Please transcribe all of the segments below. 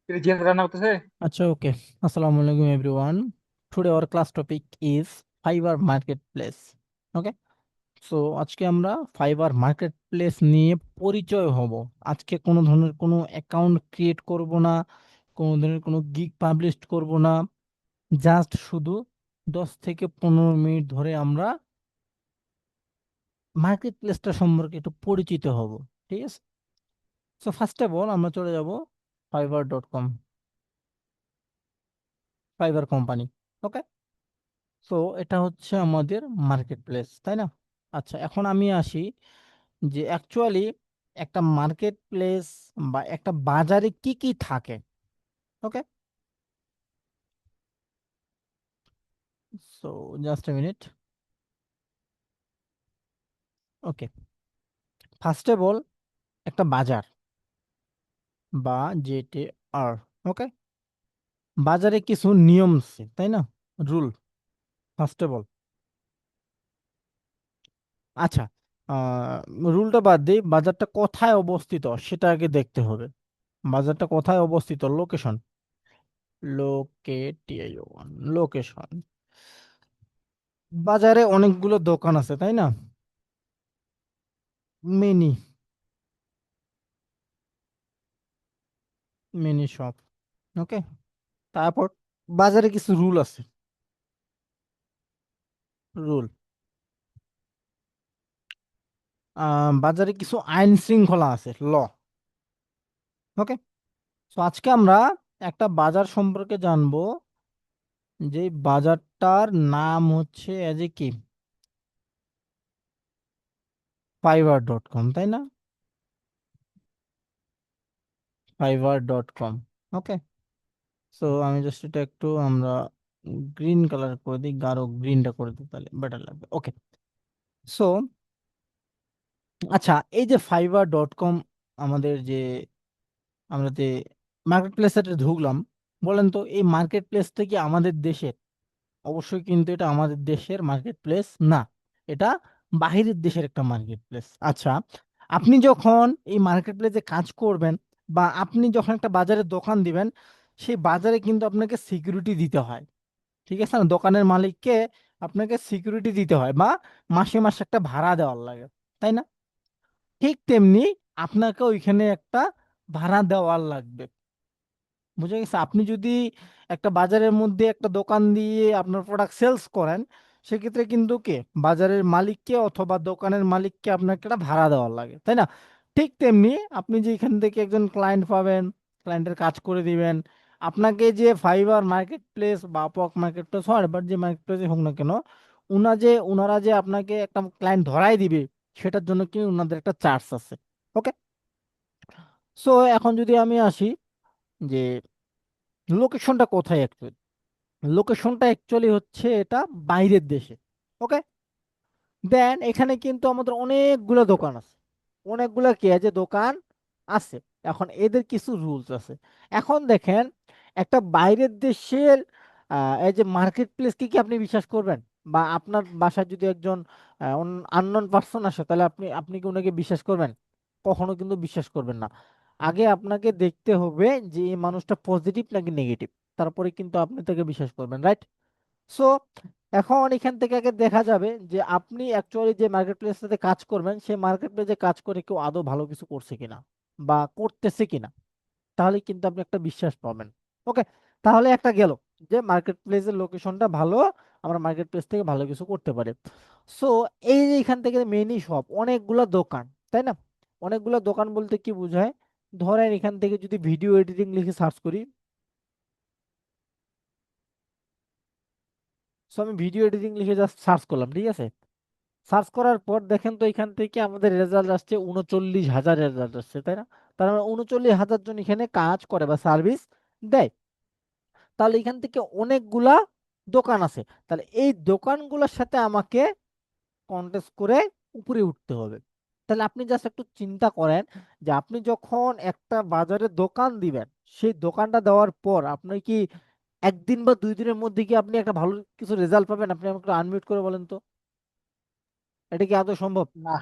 জিয়ান রান্না করতেছে। আচ্ছা, ওকে। আসসালামু আলাইকুম everyone. Today our class topic is fibre market place. Okay. So আজকে আমরা ফাইবার মার্কেট প্লেস নিয়ে পরিচয় হব। আজকে কোনো ধরনের কোনো অ্যাকাউন্ট ক্রিয়েট করব না, কোনো ধরনের কোনো গিগ পাবলিশ করব না। জাস্ট শুধু 10 থেকে 15 মিনিট ধরে আমরা মার্কেট প্লেসটা সম্পর্কে একটু পরিচিত হব। ঠিক আছে। সো ফার্স্ট অফ অল আমরা চলে যাব fiverr.com, ফাইবার কোম্পানি। ওকে। তো এটা হচ্ছে আমাদের মার্কেট প্লেস, তাই না? আচ্ছা, এখন আমি আসি যে অ্যাকচুয়ালি একটা মার্কেট প্লেস বা একটা বাজারে কি কি থাকে। Okay. So just a minute. Okay. First of all, একটা বাজার বা যেটি আর, ওকে, বাজারে কিছু নিয়ম আছে, তাই না? Rule, first of all. আচ্ছা, রুলটা বাদ দিই, বাজারটা কোথায় অবস্থিত সেটা আগে দেখতে হবে। বাজারটা কোথায় অবস্থিত, লোকেশন, লোকেটিওন, লোকেশন। বাজারে অনেকগুলো দোকান আছে, তাই না? Mini mini shop. ওকে। তারপর বাজারে কিছু রুল আছে, রুল। বাজারে কিছু আইন শৃঙ্খলা আছে, ল। ওকে। তো আজকে আমরা একটা বাজার সম্পর্কে জানবো, যে বাজারটার নাম হচ্ছে এজ এ কি, ফাইবার.com, তাই না? ফাইবার.com। ওকে। সো আমি জাস্ট এটা একটু আমরা গ্রিন কালার করে দিই, গাঢ় গ্রিনটা করে দিই, তাহলে বেটার লাগবে। ওকে। সো আচ্ছা, এই যে ফাইবার.com, আমাদের যে আমরা যে মার্কেট প্লেসে ঢুকলাম, বলেন তো এই মার্কেট প্লেসটা কি আমাদের দেশের? অবশ্যই কিন্তু এটা আমাদের দেশের মার্কেট প্লেস না, এটা বাহিরের দেশের একটা মার্কেট প্লেস। আচ্ছা, আপনি যখন এই মার্কেট প্লেসে কাজ করবেন বা আপনি যখন একটা বাজারে দোকান দিবেন, সেই বাজারে কিন্তু আপনাকে সিকিউরিটি দিতে হয়। ঠিক আছে না? দোকানের মালিককে আপনাকে সিকিউরিটি দিতে হয় বা মাসে মাসে একটা ভাড়া দেওয়ার লাগে, তাই না? ঠিক তেমনি আপনাকে ওইখানে একটা ভাড়া দেওয়ার লাগবে। বুঝে গেছে? আপনি যদি একটা বাজারের মধ্যে একটা দোকান দিয়ে আপনার প্রোডাক্ট সেলস করেন, সেক্ষেত্রে কিন্তু কে, বাজারের মালিককে অথবা দোকানের মালিককে আপনাকে একটা ভাড়া দেওয়ার লাগে, তাই না? ঠিক তেমনি আপনি যে এখান থেকে একজন ক্লায়েন্ট পাবেন, ক্লায়েন্টের কাজ করে দিবেন, আপনাকে যে ফাইবার মার্কেট প্লেস বা আপওয়ার্ক মার্কেট প্লেস হয় বাট যে মার্কেট প্লেসে হোক না কেন, ওনারা যে আপনাকে একটা ক্লায়েন্ট ধরাই দিবে, সেটার জন্য কি ওনাদের একটা চার্জ আছে। ওকে। সো এখন যদি আমি আসি যে লোকেশনটা কোথায়, অ্যাকচুয়ালি লোকেশনটা অ্যাকচুয়ালি হচ্ছে এটা বাইরের দেশে। ওকে। দেন এখানে কিন্তু আমাদের অনেকগুলো দোকান আছে, অনেকগুলো কি আছে, দোকান আছে। এখন এদের কিছু রুলস আছে। এখন দেখেন, একটা বাইরের দেশের এই যে মার্কেট প্লেস কি কি আপনি বিশ্বাস করবেন? বা আপনার বাসায় যদি একজন আননোন পার্সন আসে, তাহলে আপনি আপনি কি ওনাকে বিশ্বাস করবেন? কখনো কিন্তু বিশ্বাস করবেন না। আগে আপনাকে দেখতে হবে যে এই মানুষটা পজিটিভ নাকি নেগেটিভ, তারপরে কিন্তু আপনি তাকে বিশ্বাস করবেন, রাইট? সো এখন এখান থেকে আগে দেখা যাবে যে আপনি অ্যাকচুয়ালি যে মার্কেট প্লেসটাতে কাজ করবেন, সেই মার্কেট প্লেসে কাজ করে কেউ আদৌ ভালো কিছু করছে কিনা বা করতেছে কিনা, তাহলে কিন্তু আপনি একটা বিশ্বাস পাবেন। ওকে। তাহলে একটা গেল যে মার্কেট প্লেসের লোকেশনটা ভালো, আমরা মার্কেট প্লেস থেকে ভালো কিছু করতে পারি। সো এই যে এখান থেকে মেইনই সব অনেকগুলা দোকান, তাই না? অনেকগুলা দোকান বলতে কি বোঝায়? ধরেন এখান থেকে যদি ভিডিও এডিটিং লিখে সার্চ করি, সো আমি ভিডিও এডিটিং লিখে জাস্ট সার্চ করলাম, ঠিক আছে? সার্চ করার পর দেখেন তো এখান থেকে আমাদের রেজাল্ট আসছে 39,000 রেজাল্ট আসছে, তাই না? তার মানে 39,000 জন এখানে কাজ করে বা সার্ভিস দেয়। তাহলে এখান থেকে অনেকগুলা দোকান আছে, তাহলে এই দোকানগুলোর সাথে আমাকে কন্টেস্ট করে উপরে উঠতে হবে। তাহলে আপনি জাস্ট একটু চিন্তা করেন যে আপনি যখন একটা বাজারে দোকান দিবেন, সেই দোকানটা দেওয়ার পর আপনি কি একদিন বা 2 দিনের মধ্যে কি আপনি একটা ভালো কিছু রেজাল্ট পাবেন? আপনি আমাকে আনমিউট করে বলেন তো, এটা কি আদৌ সম্ভব? না,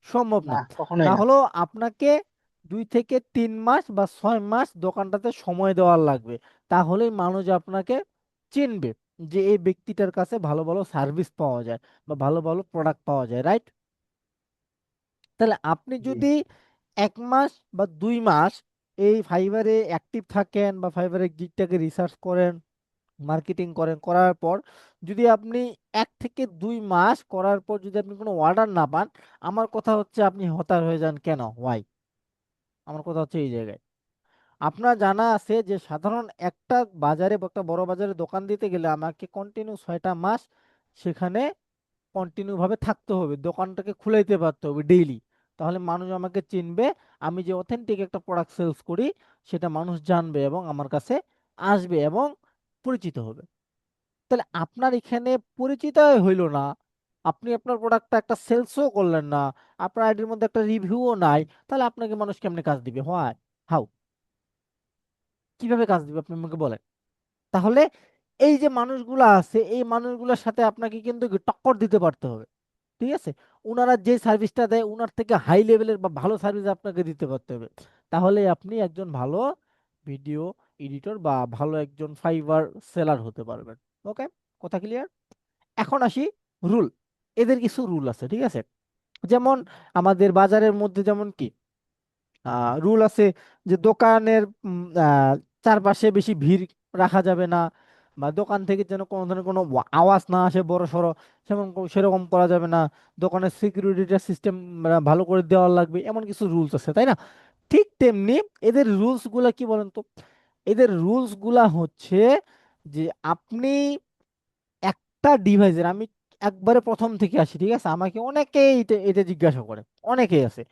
সম্ভব না, না। কখনোই না। তাহলে আপনাকে 2 থেকে 3 মাস বা 6 মাস দোকানটাতে সময় দেওয়ার লাগবে, তাহলেই মানুষ আপনাকে চিনবে যে এই ব্যক্তিটার কাছে ভালো ভালো সার্ভিস পাওয়া যায় বা ভালো ভালো প্রোডাক্ট পাওয়া যায়, রাইট? তাহলে আপনি জি। যদি 1 মাস বা 2 মাস এই ফাইবারে অ্যাক্টিভ থাকেন বা ফাইবারের গিগটাকে রিসার্চ করেন, মার্কেটিং করেন, করার পর যদি আপনি 1 থেকে 2 মাস করার পর যদি আপনি কোনো অর্ডার না পান, আমার কথা হচ্ছে আপনি হতাশ হয়ে যান কেন, ওয়াই? আমার কথা হচ্ছে এই জায়গায় আপনার জানা আছে যে সাধারণ একটা বাজারে বা একটা বড় বাজারে দোকান দিতে গেলে আমাকে কন্টিনিউ 6টা মাস সেখানে কন্টিনিউ ভাবে থাকতে হবে, দোকানটাকে খুলাইতে পারতে হবে ডেইলি। তাহলে মানুষ আমাকে চিনবে, আমি যে অথেন্টিক একটা প্রোডাক্ট সেলস করি সেটা মানুষ জানবে এবং আমার কাছে আসবে এবং পরিচিত হবে। তাহলে আপনার এখানে পরিচিতই হইল না, আপনি আপনার প্রোডাক্টটা একটা সেলসও করলেন না, আপনার আইডির মধ্যে একটা রিভিউও নাই, তাহলে আপনাকে মানুষ কেমনে কাজ দিবে? হোয়াই? হাউ? কিভাবে কাজ দিবে আপনি আমাকে বলেন। তাহলে এই যে মানুষগুলো আছে এই মানুষগুলোর সাথে আপনাকে কিন্তু কি টক্কর দিতে পারতে হবে, ঠিক আছে? ওনারা যে সার্ভিসটা দেয় ওনার থেকে হাই লেভেলের বা ভালো সার্ভিস আপনাকে দিতে পারতে হবে, তাহলে আপনি একজন ভালো ভিডিও এডিটর বা ভালো একজন ফাইবার সেলার হতে পারবেন। ওকে, কথা ক্লিয়ার? এখন আসি রুল। এদের কিছু রুল আছে, ঠিক আছে? যেমন আমাদের বাজারের মধ্যে যেমন কি রুল আছে যে দোকানের চারপাশে বেশি ভিড় রাখা যাবে না, বা দোকান থেকে যেন কোনো ধরনের কোনো আওয়াজ না আসে বড় সড়ো, সেরকম করা যাবে না। দোকানের সিকিউরিটি সিস্টেম ভালো করে দেওয়া লাগবে, এমন কিছু রুলস আছে, তাই না? ঠিক তেমনি এদের রুলস গুলা কি বলেন তো? এদের রুলস গুলা হচ্ছে যে আপনি একটা ডিভাইসের, আমি একবারে প্রথম থেকে আসি, ঠিক আছে? আমাকে অনেকেই এটা এটা জিজ্ঞাসা করে, অনেকেই আছে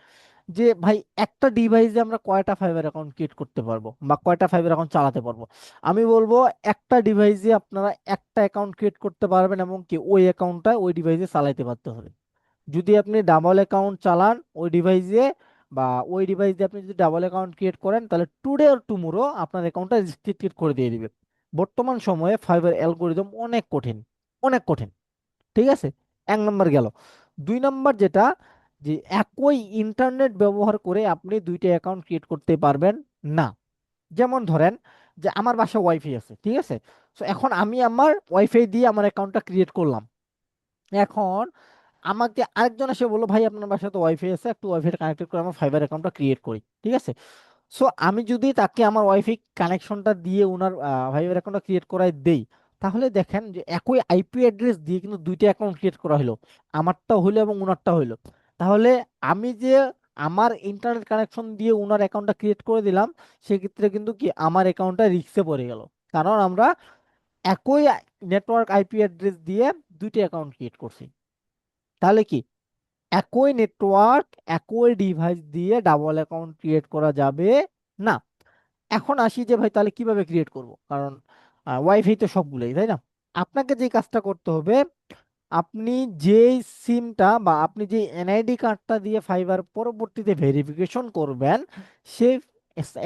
যে ভাই একটা ডিভাইসে আমরা কয়টা ফাইবার অ্যাকাউন্ট ক্রিয়েট করতে পারবো বা কয়টা ফাইবার অ্যাকাউন্ট চালাতে পারবো? আমি বলবো একটা ডিভাইসে আপনারা একটা অ্যাকাউন্ট ক্রিয়েট করতে পারবেন এবং কি ওই অ্যাকাউন্টটা ওই ডিভাইসে চালাতে পারতে হবে। যদি আপনি ডাবল অ্যাকাউন্ট চালান ওই ডিভাইসে বা ওই ডিভাইস দিয়ে আপনি যদি ডাবল অ্যাকাউন্ট ক্রিয়েট করেন, তাহলে টুডে অর টুমোরো আপনার অ্যাকাউন্টটা রেস্ট্রিক্টেড করে দিয়ে দিবে। বর্তমান সময়ে ফাইবার অ্যালগোরিদম অনেক কঠিন, অনেক কঠিন, ঠিক আছে? 1 নম্বর গেল। 2 নম্বর যেটা, যে একই ইন্টারনেট ব্যবহার করে আপনি 2টা অ্যাকাউন্ট ক্রিয়েট করতে পারবেন না। যেমন ধরেন যে আমার বাসায় ওয়াইফাই আছে, ঠিক আছে? তো এখন আমি আমার ওয়াইফাই দিয়ে আমার অ্যাকাউন্টটা ক্রিয়েট করলাম। এখন আমাকে আরেকজন এসে বললো ভাই আপনার বাসায় তো ওয়াইফাই আছে, একটু ওয়াইফাইটা কানেক্টেড করে আমার ফাইবার অ্যাকাউন্টটা ক্রিয়েট করি, ঠিক আছে? সো আমি যদি তাকে আমার ওয়াইফাই কানেকশনটা দিয়ে ওনার ফাইবার অ্যাকাউন্টটা ক্রিয়েট করাই দেই, তাহলে দেখেন যে একই আইপি অ্যাড্রেস দিয়ে কিন্তু 2টা অ্যাকাউন্ট ক্রিয়েট করা হলো, আমারটা হইলো এবং ওনারটা হইলো। তাহলে আমি যে আমার ইন্টারনেট কানেকশন দিয়ে ওনার অ্যাকাউন্টটা ক্রিয়েট করে দিলাম, সেক্ষেত্রে কিন্তু কি আমার অ্যাকাউন্টটা রিস্কে পড়ে গেল, কারণ আমরা একই নেটওয়ার্ক আইপি অ্যাড্রেস দিয়ে 2টা অ্যাকাউন্ট ক্রিয়েট করছি। তাহলে কি একই নেটওয়ার্ক একই ডিভাইস দিয়ে ডাবল অ্যাকাউন্ট ক্রিয়েট করা যাবে না। এখন আসি যে ভাই তাহলে কিভাবে ক্রিয়েট করব, কারণ ওয়াইফাই তো সবগুলোই, তাই না? আপনাকে যে কাজটা করতে হবে, আপনি যেই সিমটা বা আপনি যে এনআইডি কার্ডটা দিয়ে ফাইবার পরবর্তীতে ভেরিফিকেশন করবেন, সেই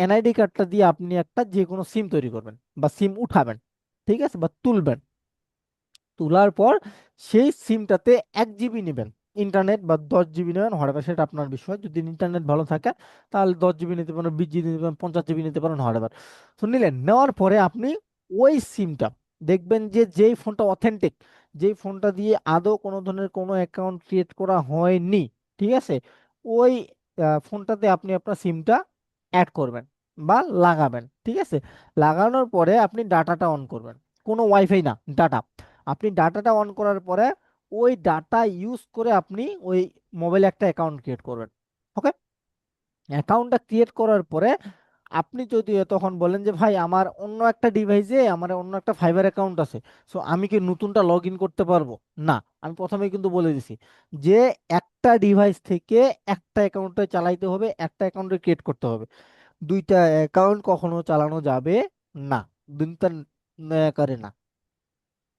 এনআইডি কার্ডটা দিয়ে আপনি একটা যে কোনো সিম তৈরি করবেন বা সিম উঠাবেন, ঠিক আছে, বা তুলবেন। তোলার পর সেই সিমটাতে 1 জিবি নেবেন ইন্টারনেট, বা 10 জিবি নেবেন, হোয়াটএভার, সেটা আপনার বিষয়। যদি ইন্টারনেট ভালো থাকে তাহলে 10 জিবি নিতে পারেন, 20 জিবি নিতে পারেন, 50 জিবি নিতে পারেন, হোয়াটএভার। তো নিলেন, নেওয়ার পরে আপনি ওই সিমটা দেখবেন যে যেই ফোনটা অথেন্টিক, যেই ফোনটা দিয়ে আদৌ কোনো ধরনের কোনো অ্যাকাউন্ট ক্রিয়েট করা হয়নি, ঠিক আছে, ওই ফোনটাতে আপনি আপনার সিমটা অ্যাড করবেন বা লাগাবেন, ঠিক আছে? লাগানোর পরে আপনি ডাটাটা অন করবেন, কোনো ওয়াইফাই না, ডাটা। আপনি ডাটাটা অন করার পরে ওই ডাটা ইউজ করে আপনি ওই মোবাইলে একটা অ্যাকাউন্ট ক্রিয়েট করবেন। ওকে, অ্যাকাউন্টটা ক্রিয়েট করার পরে আপনি যদি তখন বলেন যে ভাই আমার অন্য একটা ডিভাইসে আমার অন্য একটা ফাইবার অ্যাকাউন্ট আছে, সো আমি কি নতুনটা লগ ইন করতে পারবো? না, আমি প্রথমেই কিন্তু বলে দিছি যে একটা ডিভাইস থেকে একটা অ্যাকাউন্টে চালাইতে হবে, একটা অ্যাকাউন্টে ক্রিয়েট করতে হবে। 2টা অ্যাকাউন্ট কখনো চালানো যাবে না, দুইটা করে না।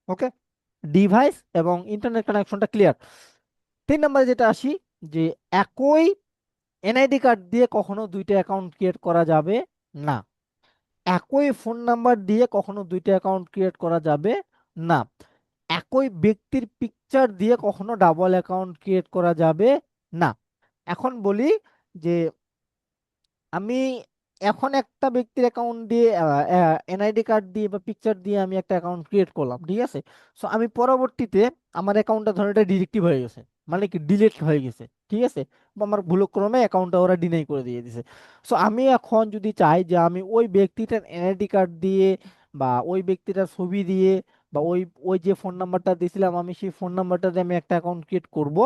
ওকে, ডিভাইস এবং ইন্টারনেট কানেকশনটা ক্লিয়ার। 3 নম্বরে যেটা আসি, যে একই এনআইডি কার্ড দিয়ে কখনো 2টা অ্যাকাউন্ট ক্রিয়েট করা যাবে না। একই ফোন নাম্বার দিয়ে কখনো 2টা অ্যাকাউন্ট ক্রিয়েট করা যাবে না। একই ব্যক্তির পিকচার দিয়ে কখনো ডাবল অ্যাকাউন্ট ক্রিয়েট করা যাবে না। এখন বলি যে আমি এখন একটা ব্যক্তির অ্যাকাউন্ট দিয়ে এনআইডি কার্ড দিয়ে বা পিকচার দিয়ে আমি একটা অ্যাকাউন্ট ক্রিয়েট করলাম, ঠিক আছে। সো আমি পরবর্তীতে আমার অ্যাকাউন্টটা ধরো এটা ডিরেক্টিভ হয়ে গেছে, মানে কি ডিলিট হয়ে গেছে, ঠিক আছে, বা আমার ভুলক্রমে অ্যাকাউন্টটা ওরা ডিনাই করে দিয়ে দিছে। সো আমি এখন যদি চাই যে আমি ওই ব্যক্তিটার এনআইডি কার্ড দিয়ে বা ওই ব্যক্তিটার ছবি দিয়ে বা ওই ওই যে ফোন নাম্বারটা দিয়েছিলাম আমি সেই ফোন নাম্বারটা দিয়ে আমি একটা অ্যাকাউন্ট ক্রিয়েট করব,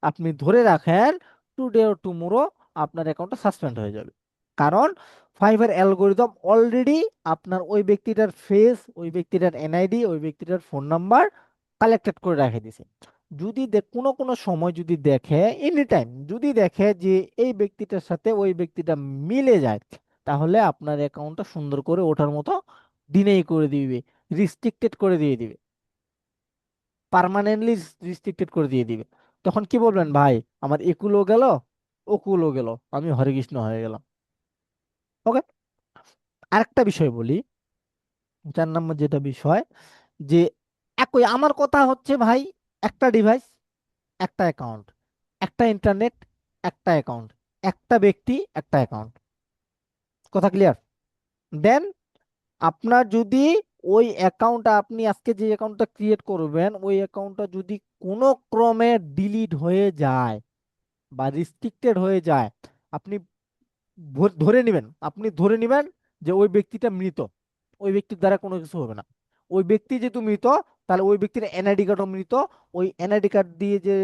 আপনি ধরে রাখেন টুডে অর টুমোরো আপনার অ্যাকাউন্টটা সাসপেন্ড হয়ে যাবে। কারণ ফাইবার অ্যালগোরিদম অলরেডি আপনার ওই ব্যক্তিটার ফেস, ওই ব্যক্তিটার এনআইডি, ওই ব্যক্তিটার ফোন নাম্বার কালেক্টেড করে রেখে দিছে। যদি কোনো কোনো সময় যদি দেখে, এনি টাইম যদি দেখে যে এই ব্যক্তিটার সাথে ওই ব্যক্তিটা মিলে যায়, তাহলে আপনার অ্যাকাউন্টটা সুন্দর করে ওঠার মতো ডিনেই করে দিবে, রিস্ট্রিক্টেড করে দিয়ে দিবে, পার্মানেন্টলি রিস্ট্রিক্টেড করে দিয়ে দিবে। তখন কি বলবেন ভাই, আমার একুলো গেল, ওকুলো গেল, আমি হরে কৃষ্ণ হয়ে গেলাম। ওকে, আরেকটা বিষয় বলি, 4 নম্বর যেটা বিষয়, যে একই আমার কথা হচ্ছে ভাই, একটা ডিভাইস, একটা অ্যাকাউন্ট, একটা ইন্টারনেট, একটা অ্যাকাউন্ট, একটা ব্যক্তি, একটা অ্যাকাউন্ট। কথা ক্লিয়ার? দেন আপনার যদি ওই অ্যাকাউন্টটা, আপনি আজকে যে অ্যাকাউন্টটা ক্রিয়েট করবেন, ওই অ্যাকাউন্টটা যদি কোনো ক্রমে ডিলিট হয়ে যায় বা রিস্ট্রিক্টেড হয়ে যায়, আপনি ধরে নেবেন, আপনি ধরে নেবেন যে ওই ব্যক্তিটা মৃত, ওই ব্যক্তির দ্বারা কোনো কিছু হবে না। ওই ব্যক্তি যেহেতু মৃত, তাহলে ওই ব্যক্তির এনআইডি কার্ডও মৃত, ওই এনআইডি কার্ড দিয়ে যে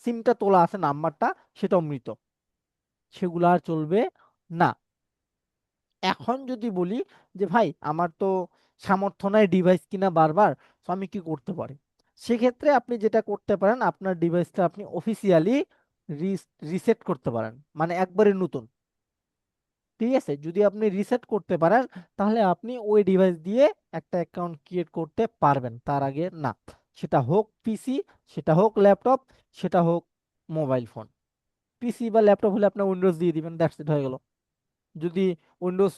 সিমটা তোলা আছে নাম্বারটা, সেটাও মৃত, সেগুলো আর চলবে না। এখন যদি বলি যে ভাই আমার তো সামর্থ্য নাই ডিভাইস কিনা বারবার, তো আমি কি করতে পারি? সেক্ষেত্রে আপনি যেটা করতে পারেন, আপনার ডিভাইসটা আপনি অফিসিয়ালি রিসেট করতে পারেন, মানে একবারে নতুন, ঠিক আছে। যদি আপনি রিসেট করতে পারেন, তাহলে আপনি ওই ডিভাইস দিয়ে একটা অ্যাকাউন্ট ক্রিয়েট করতে পারবেন, তার আগে না। সেটা হোক পিসি, সেটা হোক ল্যাপটপ, সেটা হোক মোবাইল ফোন। পিসি বা ল্যাপটপ হলে আপনার উইন্ডোজ দিয়ে দিবেন, দ্যাটস ইট, হয়ে গেল। যদি উইন্ডোজ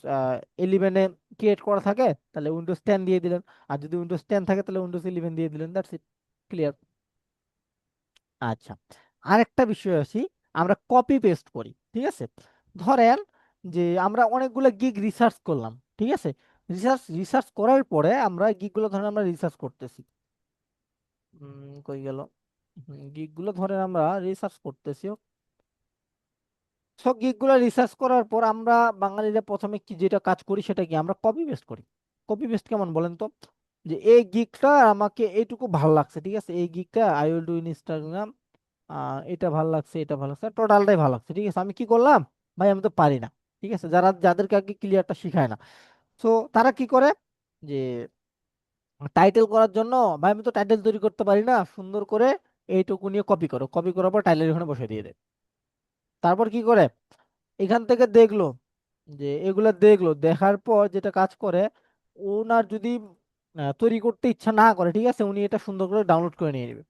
11-এ ক্রিয়েট করা থাকে, তাহলে উইন্ডোজ 10 দিয়ে দিলেন। আর যদি উইন্ডোজ 10 থাকে, তাহলে উইন্ডোজ 11 দিয়ে দিলেন, দ্যাটস ইট, ক্লিয়ার। আচ্ছা, আরেকটা বিষয় আসি, আমরা কপি পেস্ট করি, ঠিক আছে। ধরেন যে আমরা অনেকগুলো গিগ রিসার্চ করলাম, ঠিক আছে। রিসার্চ রিসার্চ করার পরে আমরা গিগগুলো ধরেন আমরা রিসার্চ করতেছি, কই গেল, গিগগুলো ধরেন আমরা রিসার্চ করতেছি। সব গিগগুলো রিসার্চ করার পর আমরা বাঙালিরা প্রথমে কি যেটা কাজ করি সেটা কি, আমরা কপি পেস্ট করি। কপি পেস্ট কেমন বলেন তো? যে এই গিগটা আমাকে এইটুকু ভালো লাগছে, ঠিক আছে, এই গিগটা I will do in Instagram, এটা ভালো লাগছে, এটা ভালো লাগছে, টোটালটাই ভালো লাগছে, ঠিক আছে। আমি কি করলাম, ভাই আমি তো পারি না, ঠিক আছে, যাদেরকে আগে ক্লিয়ারটা শিখায় না, তো তারা কি করে, যে টাইটেল করার জন্য, ভাই আমি তো টাইটেল তৈরি করতে পারি না, সুন্দর করে এইটুকু নিয়ে কপি করো, কপি করার পর টাইটেল ওখানে বসে দিয়ে দেয়। তারপর কি করে, এখান থেকে দেখলো, যে এগুলা দেখলো, দেখার পর যেটা কাজ করে, ওনার যদি তৈরি করতে ইচ্ছা না করে, ঠিক আছে, উনি এটা সুন্দর করে ডাউনলোড করে নিয়ে নেবে।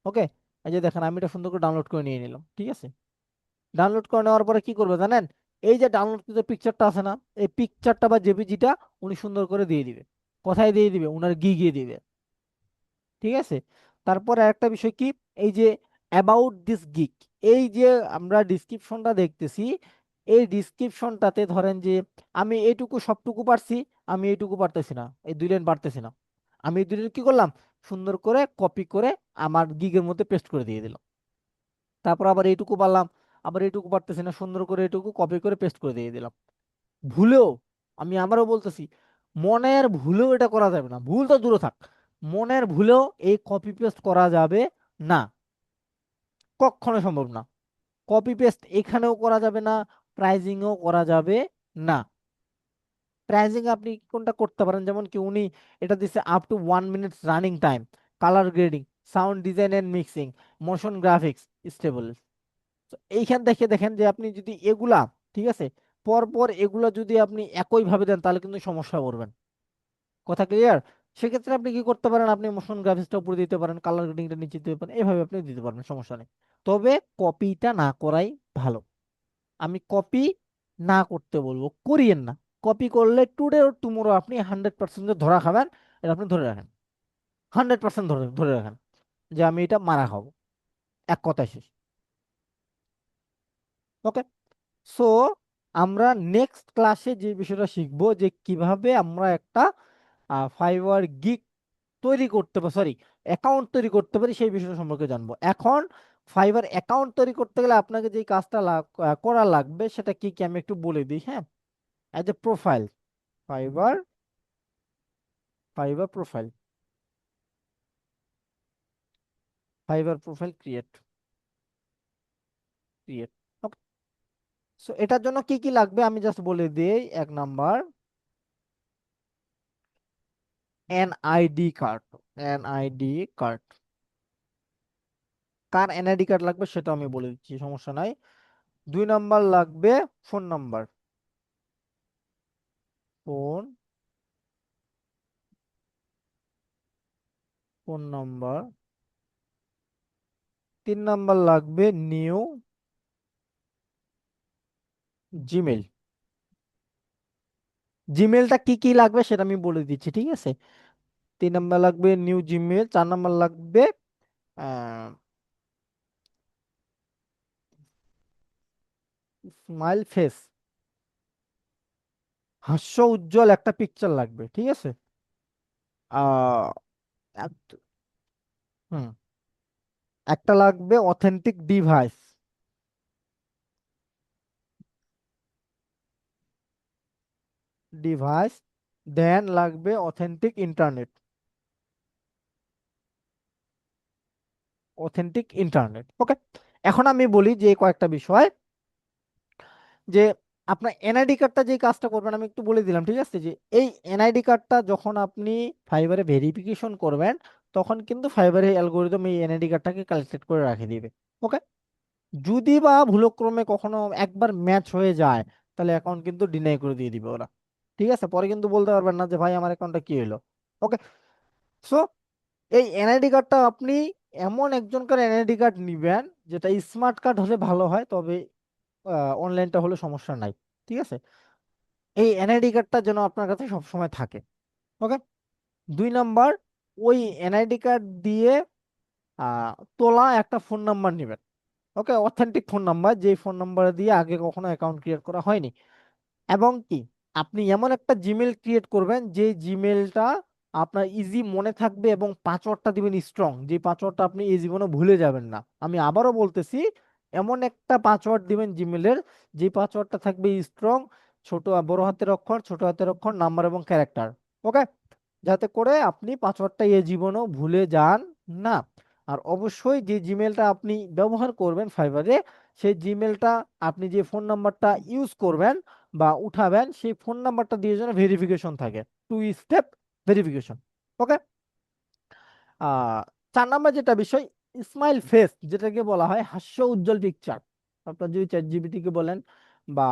ওকে, এই যে দেখেন আমি এটা সুন্দর করে ডাউনলোড করে নিয়ে নিলাম, ঠিক আছে। ডাউনলোড করে নেওয়ার পরে কি করবে জানেন, এই যে ডাউনলোড যে পিকচারটা আছে না, এই পিকচারটা বা জেপিজিটা উনি সুন্দর করে দিয়ে দিবে। কোথায় দিয়ে দিবে, উনার গিয়ে দিবে, ঠিক আছে। তারপরে আরেকটা বিষয় কি, এই যে অ্যাবাউট দিস গিগ, এই যে আমরা ডিসক্রিপশনটা দেখতেছি, এই ডিসক্রিপশনটাতে ধরেন যে আমি এইটুকু সবটুকু পারছি, আমি এইটুকু পারতেছি না, এই 2 লাইন পারতেছি না, আমি এই 2 লাইন কি করলাম, সুন্দর করে কপি করে আমার গিগের মধ্যে পেস্ট করে দিয়ে দিলাম। তারপর আবার এইটুকু পারলাম, আবার এইটুকু পারতেছি না, সুন্দর করে এইটুকু কপি করে পেস্ট করে দিয়ে দিলাম। ভুলেও, আমি আমারও বলতেছি, মনের ভুলেও এটা করা যাবে না, ভুল তো দূরে থাক, মনের ভুলেও এই কপি পেস্ট করা যাবে না, কখনো সম্ভব না। কপি পেস্ট এখানেও করা যাবে না, প্রাইজিংও করা যাবে না। প্রাইজিং আপনি কোনটা করতে পারেন, যেমন কি উনি এটা দিচ্ছে up to 1 minute running time, colour grading, sound design and mixing, motion graphics, stable. এইখান দেখে দেখেন যে আপনি যদি এগুলা, ঠিক আছে, পর পর এগুলা যদি আপনি একই ভাবে দেন, তাহলে কিন্তু সমস্যা করবেন। কথা ক্লিয়ার? সেক্ষেত্রে আপনি কি করতে পারেন, আপনি মোশন গ্রাফিক্সটা উপরে দিতে পারেন, কালার গ্রেডিংটা নিচে দিতে পারেন, এইভাবে আপনি দিতে পারবেন, সমস্যা নেই। তবে কপিটা না করাই ভালো। আমি কপি না করতে বলবো, করিয়েন না। কপি করলে টুডে ও টুমোরো আপনি 100% ধরা খাবেন, এটা আপনি ধরে রাখেন, 100% ধরে ধরে রাখেন যে আমি এটা মারা খাবো, এক কথায় শেষ। ওকে, সো আমরা নেক্সট ক্লাসে যে বিষয়টা শিখবো যে কিভাবে আমরা একটা ফাইবার গিগ তৈরি করতে পারি, সরি, অ্যাকাউন্ট তৈরি করতে পারি, সেই বিষয়টা সম্পর্কে জানবো। এখন ফাইবার অ্যাকাউন্ট তৈরি করতে গেলে আপনাকে যে কাজটা করা লাগবে সেটা কি কি আমি একটু বলে দিই, হ্যাঁ। As a profile, fibre fibre profile, fibre profile create create so এটার জন্য কি কি লাগবে আমি জাস্ট বলে দিই। এক number, NID card. NID card, কার এনআইডি কার্ড লাগবে সেটা আমি বলে দিচ্ছি, সমস্যা নাই। 2 নাম্বার লাগবে phone number, phone phone number. 3 number লাগবে নিউ জিমেল। জিমেলটা কি কি লাগবে সেটা আমি বলে দিচ্ছি, ঠিক আছে। 3 নাম্বার লাগবে নিউ জিমেল। 4 নাম্বার লাগবে স্মাইল ফেস, হাস্য উজ্জ্বল একটা পিকচার লাগবে, ঠিক আছে। আহ এক- হুম, একটা লাগবে অথেন্টিক ডিভাইস, ডিভাইস। দেন লাগবে authentic internet, authentic internet. Okay, এখন আমি বলি যে কয়েকটা বিষয়, যে আপনার এনআইডি কার্ডটা যে কাজটা করবেন আমি একটু বলে দিলাম, ঠিক আছে। যে এই এনআইডি কার্ডটা যখন আপনি ফাইবারে ভেরিফিকেশন করবেন, তখন কিন্তু ফাইবারের অ্যালগোরিদম এই এনআইডি কার্ডটাকে কালেক্টেড করে রাখে দিবে। ওকে, যদি বা ভুলক্রমে কখনো একবার ম্যাচ হয়ে যায়, তাহলে অ্যাকাউন্ট কিন্তু ডিনাই করে দিয়ে দিবে ওরা, ঠিক আছে। পরে কিন্তু বলতে পারবেন না যে ভাই আমার অ্যাকাউন্টটা কি হলো। ওকে, সো এই এনআইডি কার্ডটা আপনি এমন একজনকার এনআইডি কার্ড নিবেন, যেটা স্মার্ট কার্ড হলে ভালো হয়, তবে অনলাইনটা হলে সমস্যা নাই, ঠিক আছে। এই এনআইডি কার্ডটা যেন আপনার কাছে সবসময় থাকে। ওকে, 2 নাম্বার, ওই এনআইডি কার্ড দিয়ে আহ, তোলা একটা ফোন নাম্বার নেবেন। ওকে, অথেন্টিক ফোন নাম্বার, যে ফোন নাম্বার দিয়ে আগে কখনো অ্যাকাউন্ট ক্রিয়েট করা হয়নি। এবং কি, আপনি এমন একটা জিমেল ক্রিয়েট করবেন যে জিমেলটা আপনার ইজি মনে থাকবে, এবং পাসওয়ার্ডটা দিবেন স্ট্রং, যে পাসওয়ার্ডটা আপনি এই জীবনে ভুলে যাবেন না। আমি আবারও বলতেছি, এমন একটা পাসওয়ার্ড দিবেন জিমেলের, যে পাসওয়ার্ডটা থাকবে স্ট্রং, ছোট বড় হাতের অক্ষর, ছোট হাতের অক্ষর, নাম্বার এবং ক্যারেক্টার। ওকে, যাতে করে আপনি পাসওয়ার্ডটা এই জীবনেও ভুলে যান না। আর অবশ্যই যে জিমেলটা আপনি ব্যবহার করবেন ফাইবারে, সেই জিমেলটা, আপনি যে ফোন নাম্বারটা ইউজ করবেন বা উঠাবেন, সেই ফোন নাম্বারটা দিয়ে যেন ভেরিফিকেশন থাকে, 2 স্টেপ ভেরিফিকেশন। ওকে, আহ 4 নাম্বার যেটা বিষয়, স্মাইল ফেস, যেটাকে বলা হয় হাস্য উজ্জ্বল পিকচার। আপনার যদি চ্যাট জিপিটি কে বলেন, বা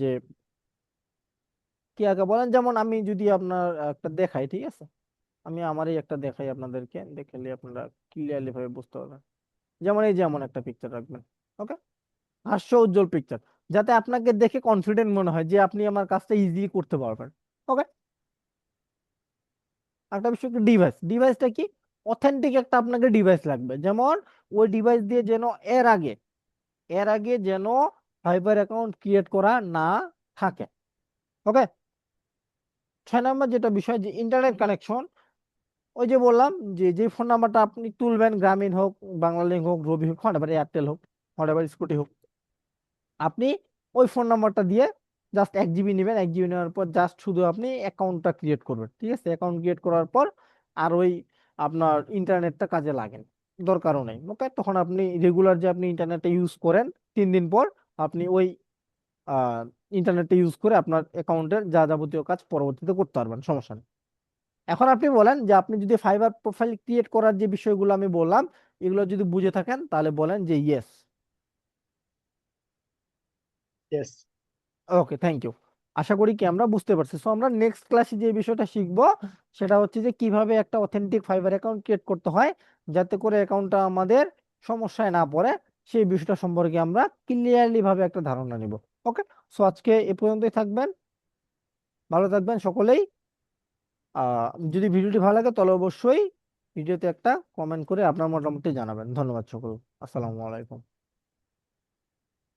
যে কি আগে বলেন, যেমন আমি যদি আপনার একটা দেখাই, ঠিক আছে, আমি আমারই একটা দেখাই আপনাদেরকে, দেখলে আপনারা ক্লিয়ারলি ভাবে বুঝতে পারবেন। যেমন এই যেমন একটা পিকচার রাখবেন। ওকে, হাস্য উজ্জ্বল পিকচার, যাতে আপনাকে দেখে কনফিডেন্ট মনে হয় যে আপনি আমার কাজটা ইজিলি করতে পারবেন। ওকে, একটা বিষয়, একটা ডিভাইস, ডিভাইসটা কি, অথেন্টিক একটা আপনাকে ডিভাইস লাগবে। যেমন ওই ডিভাইস দিয়ে যেন এর আগে যেন ফাইবার অ্যাকাউন্ট ক্রিয়েট করা না থাকে। ওকে, 6 নাম্বার যেটা বিষয়, যে ইন্টারনেট কানেকশন। ওই যে বললাম, যে যে ফোন নাম্বারটা আপনি তুলবেন, গ্রামীণ হোক, বাংলালিংক হোক, রবি হোক, হোয়াটএভার, এয়ারটেল হোক, হোয়াটএভার, স্কুটি হোক, আপনি ওই ফোন নাম্বারটা দিয়ে জাস্ট 1 জিবি নেবেন। 1 জিবি নেওয়ার পর জাস্ট শুধু আপনি অ্যাকাউন্টটা ক্রিয়েট করবেন, ঠিক আছে। অ্যাকাউন্ট ক্রিয়েট করার পর আর ওই আপনার ইন্টারনেটটা কাজে লাগেন দরকারও নেই। ওকে, তখন আপনি রেগুলার যে আপনি ইন্টারনেটটা ইউজ করেন, 3 দিন পর আপনি ওই আহ ইন্টারনেটটা ইউজ করে আপনার অ্যাকাউন্টের যা যাবতীয় কাজ পরবর্তীতে করতে পারবেন, সমস্যা নেই। এখন আপনি বলেন যে আপনি যদি ফাইবার প্রোফাইল ক্রিয়েট করার যে বিষয়গুলো আমি বললাম, এগুলো যদি বুঝে থাকেন তাহলে বলেন যে yes. Yes. Okay, thank you. আশা করি কি আমরা বুঝতে পারছি। সো আমরা নেক্সট ক্লাসে যে বিষয়টা শিখবো, সেটা হচ্ছে যে কিভাবে একটা অথেন্টিক ফাইবার অ্যাকাউন্ট ক্রিয়েট করতে হয়, যাতে করে অ্যাকাউন্টটা আমাদের সমস্যায় না পড়ে, সেই বিষয়টা সম্পর্কে আমরা ক্লিয়ারলি ভাবে একটা ধারণা নিব। ওকে, সো আজকে এ পর্যন্তই থাকবেন, ভালো থাকবেন সকলেই। যদি ভিডিওটি ভালো লাগে তাহলে অবশ্যই ভিডিওতে একটা কমেন্ট করে আপনার মোটামুটি জানাবেন। ধন্যবাদ সকল, আসসালামু আলাইকুম।